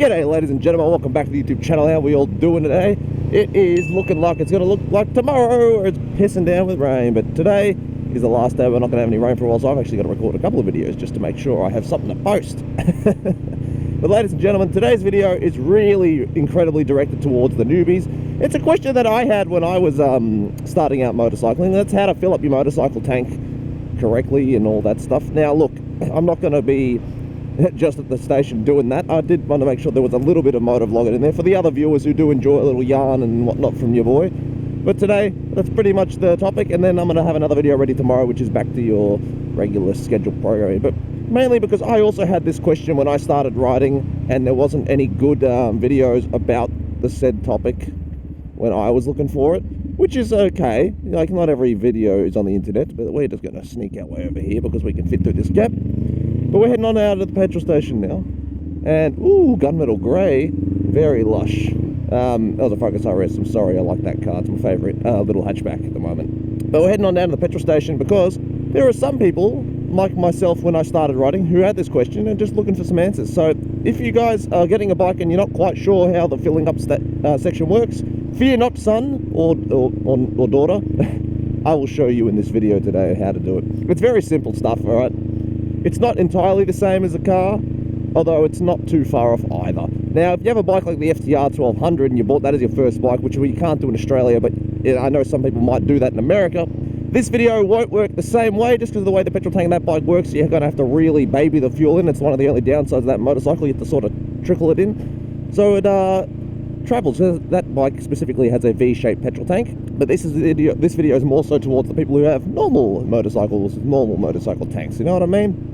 G'day ladies and gentlemen, welcome back to the YouTube channel. How are we all doing today? It is looking like it's going to look like tomorrow, or it's pissing down with rain, but today is the last day we're not going to have any rain for a while, so I've actually got to record a couple of videos just to make sure I have something to post. But ladies and gentlemen, today's video is really incredibly directed towards the newbies. It's a question that I had when I was starting out motorcycling. That's how to fill up your motorcycle tank correctly and all that stuff. Now look, I'm not going to be just at the station doing that. I did want to make sure there was a little bit of motor vlogging in there for the other viewers who do enjoy a little yarn and whatnot from your boy. But today, that's pretty much the topic, and then I'm going to have another video ready tomorrow, which is back to your regular scheduled programming. But mainly because I also had this question when I started riding, and there wasn't any good videos about the said topic when I was looking for it, which is okay. Like, not every video is on the internet, but we're just going to sneak our way over here because we can fit through this gap. But we're heading on out of the petrol station now, and ooh, gunmetal grey, very lush. That was a Focus RS. I'm sorry, I like that car. It's my favourite little hatchback at the moment. But we're heading on down to the petrol station because there are some people, like myself when I started riding, who had this question and just looking for some answers. So if you guys are getting a bike and you're not quite sure how the filling up section works, fear not, son or daughter. I will show you in this video today how to do it. It's very simple stuff, all right? It's not entirely the same as a car, although it's not too far off either. Now, if you have a bike like the FTR 1200 and you bought that as your first bike, which we can't do in Australia, but I know some people might do that in America, this video won't work the same way just because of the way the petrol tank in that bike works. You're going to have to really baby the fuel in. It's one of the only downsides of that motorcycle. You have to sort of trickle it in. So it travels. That bike specifically has a V-shaped petrol tank, but this video is more so towards the people who have normal motorcycles, normal motorcycle tanks. You know what I mean?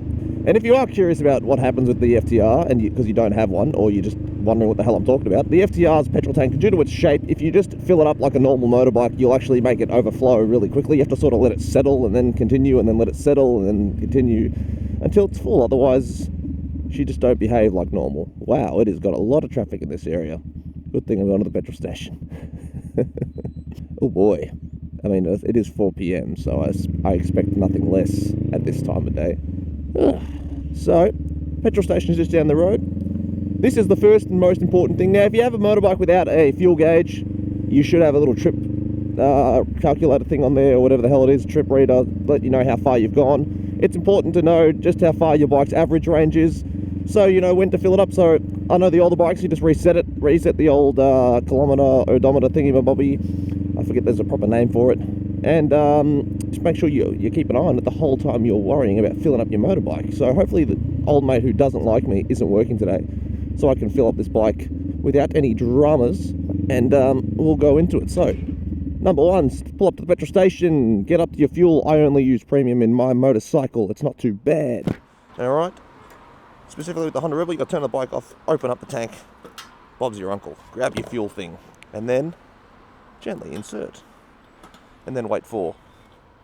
And if you are curious about what happens with the FTR, and because you don't have one, or you're just wondering what the hell I'm talking about, the FTR's petrol tank, due to its shape, if you just fill it up like a normal motorbike, you'll actually make it overflow really quickly. You have to sort of let it settle and then continue, and then let it settle and then continue until it's full. Otherwise, she just don't behave like normal. Wow, it has got a lot of traffic in this area. Good thing I'm going to the petrol station. Oh boy. I mean, it is 4 PM, so I expect nothing less at this time of day. So, petrol station is just down the road. This is the first and most important thing. Now, if you have a motorbike without a fuel gauge, you should have a little trip calculator thing on there, or whatever the hell it is, trip reader, let you know how far you've gone. It's important to know just how far your bike's average range is, so you know when to fill it up. So, I know the older bikes, you just reset the old kilometer odometer thingy-mabobby. I forget there's a proper name for it. And just make sure you keep an eye on it the whole time you're worrying about filling up your motorbike. So hopefully the old mate who doesn't like me isn't working today, so I can fill up this bike without any dramas, and we'll go into it. So, number one, pull up to the petrol station, get up to your fuel. I only use premium in my motorcycle. It's not too bad. Alright? Specifically with the Honda Rebel, you got to turn the bike off, open up the tank. Bob's your uncle. Grab your fuel thing, and then gently insert. And then wait for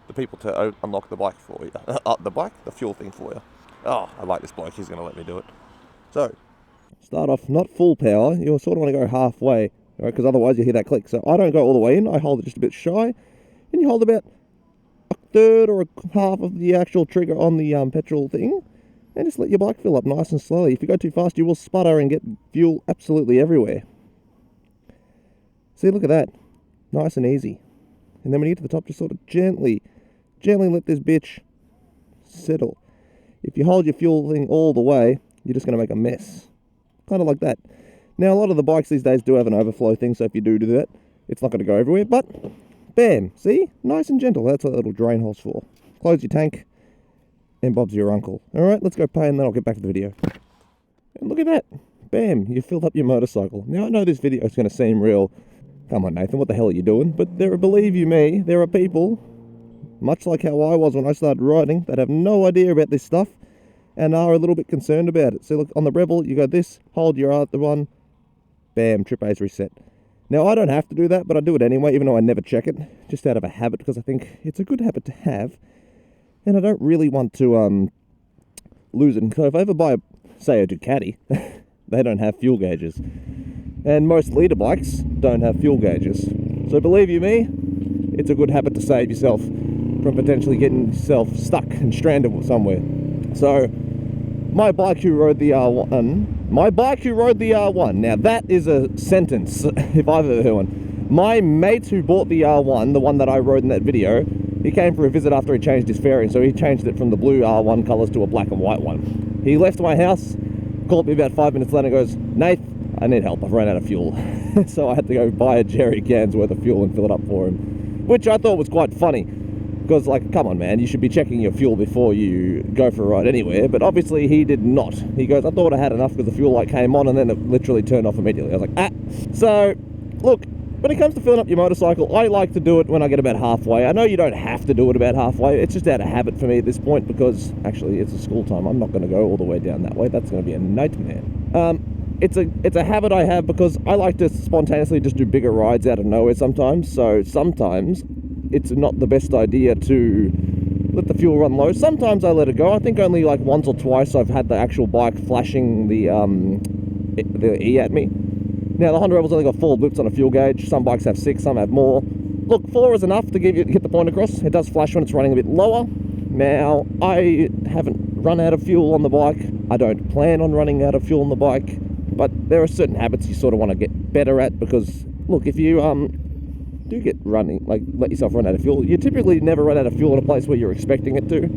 the people to unlock the bike for you. The fuel thing for you. Oh, I like this bloke. He's going to let me do it. So, start off not full power. You sort of want to go halfway, right? Because otherwise you hear that click. So I don't go all the way in. I hold it just a bit shy. And you hold about a third or a half of the actual trigger on the petrol thing. And just let your bike fill up nice and slowly. If you go too fast, you will sputter and get fuel absolutely everywhere. See, look at that. Nice and easy. And then when you get to the top, just sort of gently let this bitch settle. If you hold your fuel thing all the way, you're just going to make a mess. Kind of like that. Now, a lot of the bikes these days do have an overflow thing, so if you do that, it's not going to go everywhere. But, bam, see? Nice and gentle. That's what that little drain hole's for. Close your tank, and Bob's your uncle. Alright, let's go pay, and then I'll get back to the video. And look at that. Bam, you filled up your motorcycle. Now, I know this video is going to seem real... Come on, Nathan, what the hell are you doing? But believe you me, there are people, much like how I was when I started riding, that have no idea about this stuff and are a little bit concerned about it. So look, on the Rebel, you go this, hold your other one, bam, trip A's reset. Now, I don't have to do that, but I do it anyway, even though I never check it, just out of a habit, because I think it's a good habit to have, and I don't really want to lose it. So if I ever buy, say, a Ducati, they don't have fuel gauges. And most leader bikes don't have fuel gauges. So believe you me, it's a good habit to save yourself from potentially getting yourself stuck and stranded somewhere. So my bike who rode the R1 My bike who rode the R1. Now that is a sentence, if I've ever heard one. My mate who bought the R1, the one that I rode in that video, he came for a visit after he changed his fairing, so he changed it from the blue R1 colours to a black and white one. He left my house, called me about 5 minutes later and goes, Nath, I need help, I've run out of fuel. So I had to go buy a jerry can's worth of fuel and fill it up for him, which I thought was quite funny. Because, like, come on, man, you should be checking your fuel before you go for a ride anywhere. But obviously he did not. He goes, I thought I had enough because the fuel light came on and then it literally turned off immediately. I was like, ah. So, look, when it comes to filling up your motorcycle, I like to do it when I get about halfway. I know you don't have to do it about halfway. It's just out of habit for me at this point because, actually, it's a school time. I'm not going to go all the way down that way. That's going to be a nightmare. It's a habit I have because I like to spontaneously just do bigger rides out of nowhere sometimes. So sometimes it's not the best idea to let the fuel run low. Sometimes I let it go. I think only like once or twice I've had the actual bike flashing the E at me. Now the Honda Rebel's only got 4 blips on a fuel gauge. Some bikes have 6, some have more. Look, 4 is enough to get the point across. It does flash when it's running a bit lower. Now, I haven't run out of fuel on the bike. I don't plan on running out of fuel on the bike. But there are certain habits you sort of want to get better at because, look, if you do get running, like let yourself run out of fuel, you typically never run out of fuel in a place where you're expecting it to.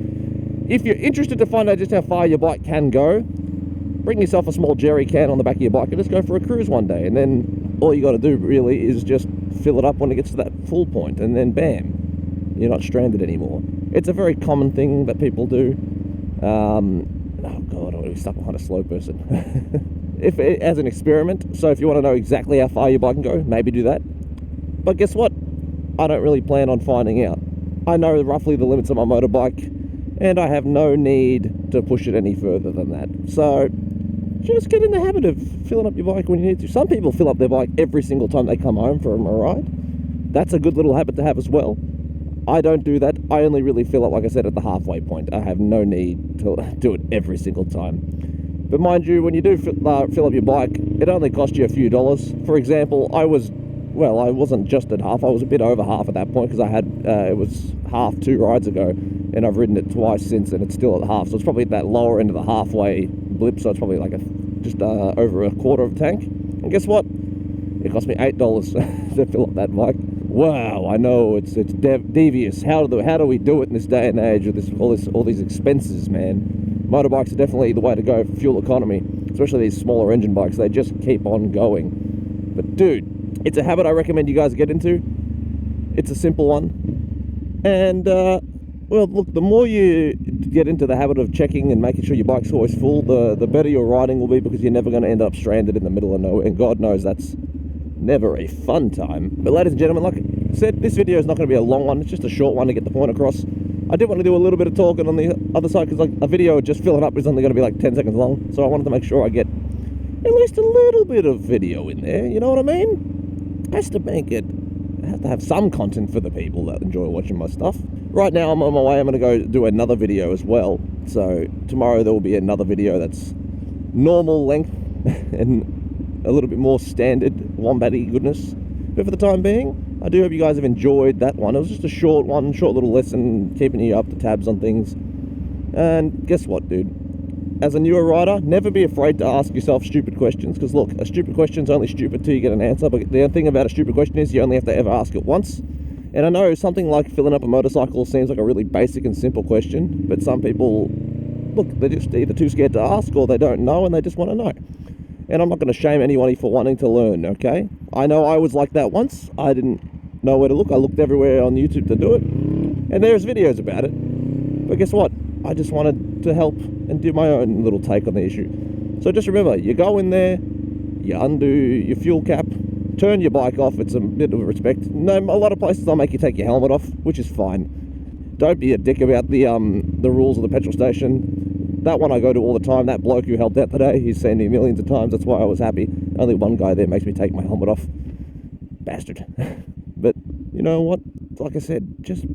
If you're interested to find out just how far your bike can go, bring yourself a small jerry can on the back of your bike and just go for a cruise one day. And then all you got to do really is just fill it up when it gets to that full point, and then bam, you're not stranded anymore. It's a very common thing that people do. Oh God, I want to be stuck behind a slow person. As an experiment, so if you want to know exactly how far your bike can go, maybe do that. But guess what? I don't really plan on finding out. I know roughly the limits of my motorbike, and I have no need to push it any further than that. So just get in the habit of filling up your bike when you need to. Some people fill up their bike every single time they come home from a ride. That's a good little habit to have as well. I don't do that. I only really fill up, like I said, at the halfway point. I have no need to do it every single time. But mind you, when you do fill up your bike, it only costs you a few dollars. For example, I wasn't just at half. I was a bit over half at that point because I had, it was half 2 rides ago, and I've ridden it twice since, and it's still at half. So it's probably at that lower end of the halfway blip, so it's probably like just over a quarter of a tank. And guess what? It cost me $8 to fill up that bike. Wow, I know it's devious. How do we do it in this day and age with all these expenses, man? Motorbikes are definitely the way to go for fuel economy, especially these smaller engine bikes. They just keep on going. But dude, it's a habit I recommend you guys get into. It's a simple one. And, well, look, the more you get into the habit of checking and making sure your bike's always full, the better your riding will be, because you're never going to end up stranded in the middle of nowhere. And God knows that's never a fun time. But ladies and gentlemen, like I said, this video is not going to be a long one. It's just a short one to get the point across. I did want to do a little bit of talking on the other side, because like a video just filling up is only going to be like 10 seconds long. So I wanted to make sure I get at least a little bit of video in there. You know what I mean? Has to make it. I have to have some content for the people that enjoy watching my stuff. Right now I'm on my way. I'm going to go do another video as well. So tomorrow there will be another video that's normal length and a little bit more standard wombatty goodness. But for the time being, I do hope you guys have enjoyed that one. It was just a short one, short little lesson, keeping you up to tabs on things. And guess what, dude? As a newer rider, never be afraid to ask yourself stupid questions. Because look, a stupid question's only stupid till you get an answer. But the thing about a stupid question is you only have to ever ask it once. And I know something like filling up a motorcycle seems like a really basic and simple question. But some people, look, they're just either too scared to ask or they don't know and they just want to know. And I'm not going to shame anybody for wanting to learn, okay? I know I was like that once. I didn't know where to look. I looked everywhere on YouTube to do it. And there's videos about it. But guess what? I just wanted to help and do my own little take on the issue. So just remember, you go in there, you undo your fuel cap, turn your bike off. It's a bit of respect. No, a lot of places they'll make you take your helmet off, which is fine. Don't be a dick about the rules of the petrol station. That one I go to all the time. That bloke who helped out today, he's seen me millions of times. That's why I was happy. Only one guy there makes me take my helmet off. Bastard. But you know what? Like I said, just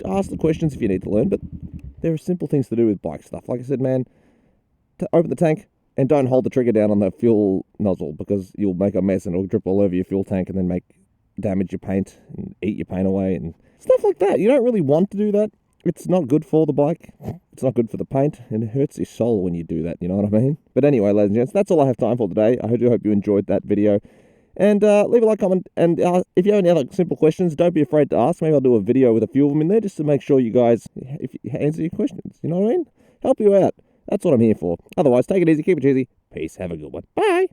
ask the questions if you need to learn. But there are simple things to do with bike stuff. Like I said, man, open the tank and don't hold the trigger down on the fuel nozzle, because you'll make a mess and it'll drip all over your fuel tank and then damage your paint and eat your paint away and stuff like that. You don't really want to do that. it's not good for the bike. It's not good for the paint, and it hurts your soul when you do that, you know what I mean? But anyway, ladies and gents, that's all I have time for today. I do hope you enjoyed that video. And leave a like, comment, and if you have any other simple questions, don't be afraid to ask. Maybe I'll do a video with a few of them in there just to make sure you guys answer your questions. You know what I mean? Help you out. That's what I'm here for. Otherwise, take it easy, keep it cheesy. Peace, have a good one. Bye.